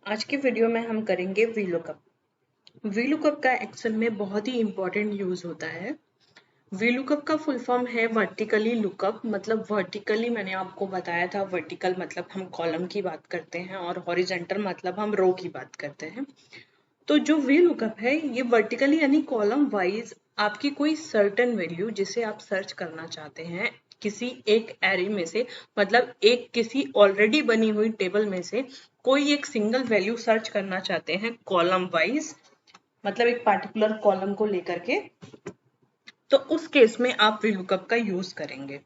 आज के वीडियो में हम करेंगे वीलुकअप। वीलुकअप का एक्सेल में बहुत ही इंपॉर्टेंट यूज होता है। वीलुकअप का फुल फॉर्म है वर्टिकली लुकअप। मतलब वर्टिकली मैंने आपको बताया था, वर्टिकल मतलब हम कॉलम की बात करते हैं और हॉरिजेंटल मतलब हम रो की बात करते हैं। तो जो वीलुकअप है ये वर्टिकली यानी कॉलम वाइज आपकी कोई सर्टेन वैल्यू जिसे आप सर्च करना चाहते हैं किसी एक एरे में से, मतलब एक किसी ऑलरेडी बनी हुई टेबल में से कोई एक सिंगल वैल्यू सर्च करना चाहते हैं कॉलम वाइज, मतलब एक पार्टिकुलर कॉलम को लेकर के, तो उस केस में आप वीलुकअप का यूज करेंगे।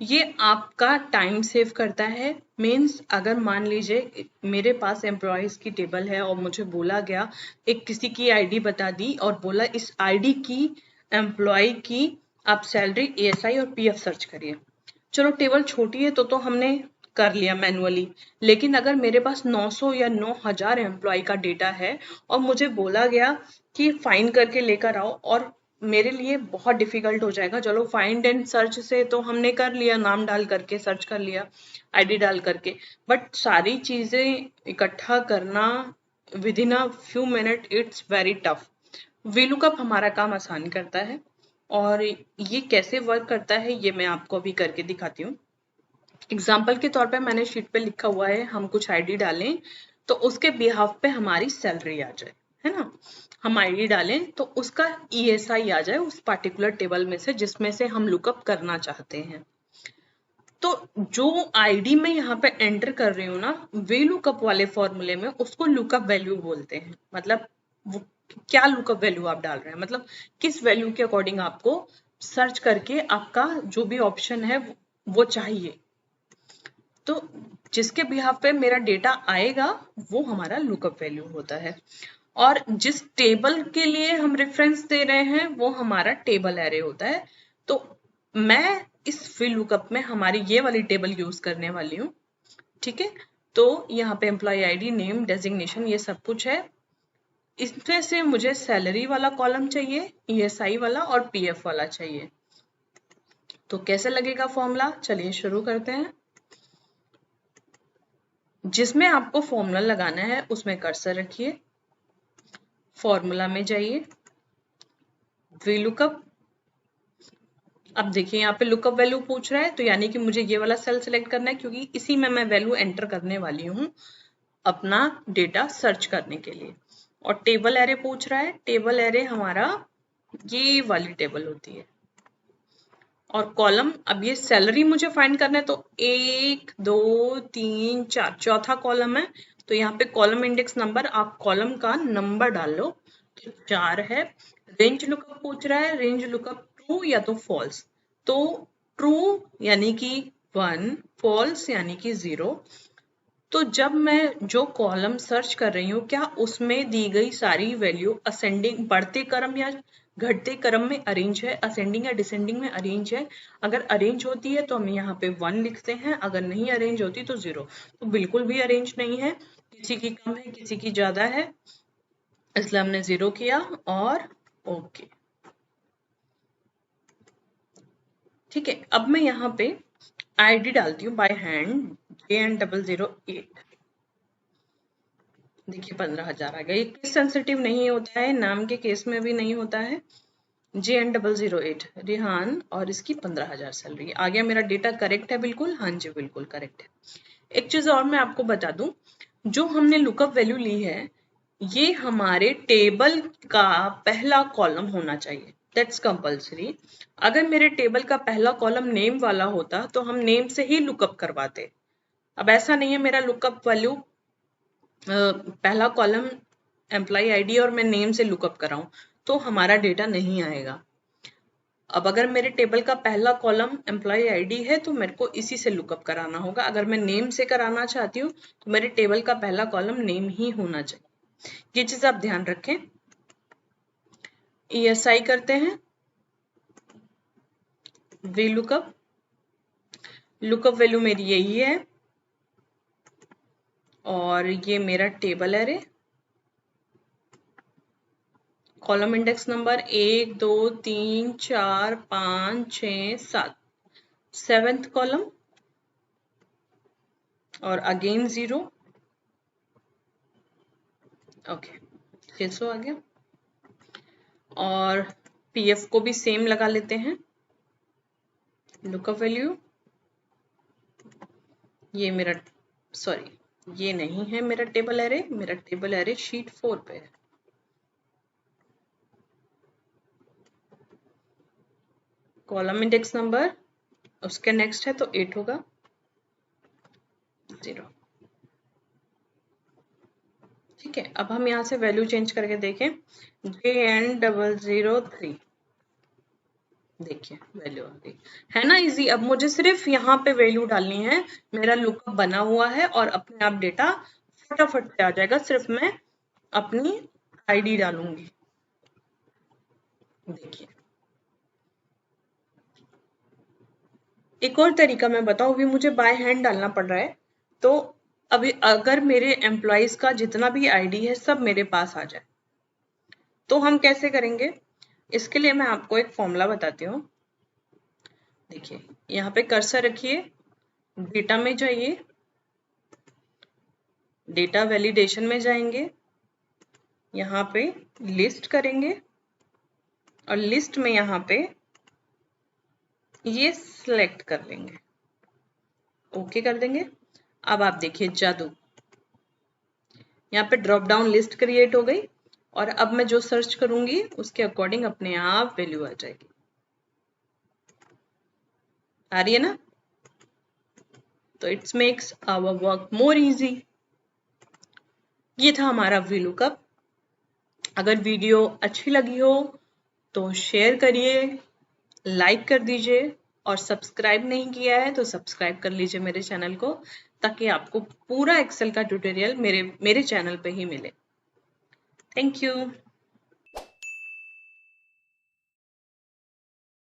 ये आपका टाइम सेव करता है। मीन्स अगर मान लीजिए मेरे पास एम्प्लॉयज की टेबल है और मुझे बोला गया एक किसी की आईडी बता दी और बोला इस आईडी की एम्प्लॉय की आप सैलरी, एएसआई और पीएफ सर्च करिए। चलो टेबल छोटी है तो हमने कर लिया मैनुअली, लेकिन अगर मेरे पास 900 या 9000 एम्प्लॉय का डेटा है और मुझे बोला गया कि फाइंड करके लेकर आओ, और मेरे लिए बहुत डिफिकल्ट हो जाएगा। चलो फाइंड एंड सर्च से तो हमने कर लिया, नाम डाल करके सर्च कर लिया, आईडी डाल करके, बट सारी चीजें इकट्ठा करना with in a few minute it's very tough. VLOOKUP हमारा काम आसान करता है। और ये कैसे वर्क करता है ये मैं आपको अभी करके दिखाती हूँ। एग्जाम्पल के तौर पे मैंने शीट पे लिखा हुआ है हम कुछ आईडी डालें तो उसके बिहाफ पे हमारी सैलरी आ जाए, है ना। हम आईडी डालें तो उसका ईएसआई आ जाए उस पार्टिकुलर टेबल में से जिसमें से हम लुकअप करना चाहते हैं। तो जो आईडी मैं यहाँ पे एंटर कर रही हूँ ना, वे लुकअप वाले फॉर्मूले में उसको लुकअप वैल्यू बोलते हैं। मतलब वो क्या लुकअप वैल्यू आप डाल रहे हैं, मतलब किस वैल्यू के अकॉर्डिंग आपको सर्च करके आपका जो भी ऑप्शन है वो चाहिए। तो जिसके बिहाफ पे मेरा डेटा आएगा वो हमारा लुकअप वैल्यू होता है। और जिस टेबल के लिए हम रेफरेंस दे रहे हैं वो हमारा टेबल एरे होता है। तो मैं इस वी लुकअप में हमारी ये वाली टेबल यूज करने वाली हूँ, ठीक है। तो यहाँ पे एम्प्लॉय आईडी, नेम, डेजिग्नेशन ये सब कुछ है। इसमें से मुझे सैलरी वाला कॉलम चाहिए, ईएसआई वाला और पीएफ वाला चाहिए। तो कैसे लगेगा फॉर्मूला, चलिए शुरू करते हैं। जिसमें आपको फॉर्मूला लगाना है उसमें कर्सर रखिए, फॉर्मूला में जाइए, वीलुकअप। अब देखिए यहाँ पे लुकअप वैल्यू पूछ रहा है तो यानी कि मुझे ये वाला सेल सिलेक्ट करना है क्योंकि इसी में मैं वैल्यू एंटर करने वाली हूँ अपना डेटा सर्च करने के लिए। और टेबल एरे पूछ रहा है, टेबल एरे हमारा ये वाली टेबल होती है। और कॉलम, अब ये सैलरी मुझे फाइंड करना है तो 1 2 3 4 चौथा कॉलम है। तो यहाँ पे कॉलम इंडेक्स नंबर, आप कॉलम का नंबर डाल लो, तो 4 है। रेंज लुकअप पूछ रहा है, रेंज लुकअप ट्रू या तो फॉल्स। तो ट्रू यानी कि 1, फॉल्स यानी कि 0। तो जब मैं जो कॉलम सर्च कर रही हूँ क्या उसमें दी गई सारी वैल्यू असेंडिंग, बढ़ते क्रम या घटते क्रम में अरेंज है, असेंडिंग या डिसेंडिंग में अरेंज है। अगर अरेंज होती है तो हम यहाँ पे 1 लिखते हैं, अगर नहीं अरेंज होती तो 0। तो बिल्कुल भी अरेंज नहीं है, किसी की कम है किसी की ज्यादा है, इसलिए हमने 0 किया और ओके, ठीक है। अब मैं यहाँ पे आईडी डालती हूँ बाय हैंड, JN008। देखिए 15,000 आ गया। ये केस सेंसिटिव नहीं होता है, नाम के केस में भी नहीं होता है। JN008 रिहान और इसकी 15,000 सैलरी आ गया। मेरा डेटा करेक्ट है बिल्कुल, हाँ जी बिल्कुल करेक्ट है। एक चीज और मैं आपको बता दूं, जो हमने लुकअप वैल्यू ली है ये हमारे टेबल का पहला कॉलम होना चाहिए, दैट्स कंपल्सरी। अगर मेरे टेबल का पहला कॉलम नेम वाला होता तो हम नेम से ही लुकअप करवाते। अब ऐसा नहीं है मेरा लुकअप वैल्यू पहला कॉलम एम्प्लॉय आईडी और मैं नेम से लुकअप कराऊं तो हमारा डेटा नहीं आएगा। अब अगर मेरे टेबल का पहला कॉलम एम्प्लॉय आईडी है तो मेरे को इसी से लुकअप कराना होगा। अगर मैं नेम से कराना चाहती हूँ तो मेरे टेबल का पहला कॉलम नेम ही होना चाहिए। ये चीज आप ध्यान रखें। ईएसआई करते हैं, वी लुकअप, लुकअप वैल्यू मेरी यही है और ये मेरा table array, column index number 1 2 3 4 5 6 7, 7th column और अगेन 0, ओके 600 आ गया। और पीएफ को भी सेम लगा लेते हैं, लुकअप वैल्यू। ये मेरा, सॉरी ये नहीं है मेरा टेबल एरे, मेरा टेबल एरे शीट 4 पे है। कॉलम इंडेक्स नंबर उसके नेक्स्ट है तो 8 होगा, 0। ठीक है, अब हम यहाँ से वैल्यू चेंज करके देखें, JN003, देखिए वैल्यू आ गई है ना, इजी। अब मुझे सिर्फ यहाँ पे वैल्यू डालनी है, मेरा लुकअप बना हुआ है और अपने आप डेटा फटाफट से आ जाएगा, सिर्फ मैं अपनी आईडी डालूंगी। देखिए एक और तरीका मैं बताऊं, भी मुझे बाय हैंड डालना पड़ रहा है, तो अभी अगर मेरे एम्प्लॉयज का जितना भी आईडी है सब मेरे पास आ जाए तो हम कैसे करेंगे, इसके लिए मैं आपको एक फॉर्मूला बताती हूँ। देखिए यहाँ पे कर्सर रखिए, डेटा में जाइए, डेटा वैलिडेशन में जाएंगे, यहाँ पे लिस्ट करेंगे और लिस्ट में यहाँ पे ये सिलेक्ट कर लेंगे, ओके कर देंगे। अब आप देखिए जादू, यहाँ पे ड्रॉप डाउन लिस्ट क्रिएट हो गई और अब मैं जो सर्च करूंगी उसके अकॉर्डिंग अपने आप वैल्यू आ जाएगी। आ रही है ना, तो it's makes our work more easy. ये था हमारा VLOOKUP। अगर वीडियो अच्छी लगी हो तो शेयर करिए, लाइक कर दीजिए और सब्सक्राइब नहीं किया है तो सब्सक्राइब कर लीजिए मेरे चैनल को, ताकि आपको पूरा एक्सेल का ट्यूटोरियल मेरे चैनल पे ही मिले। Thank you.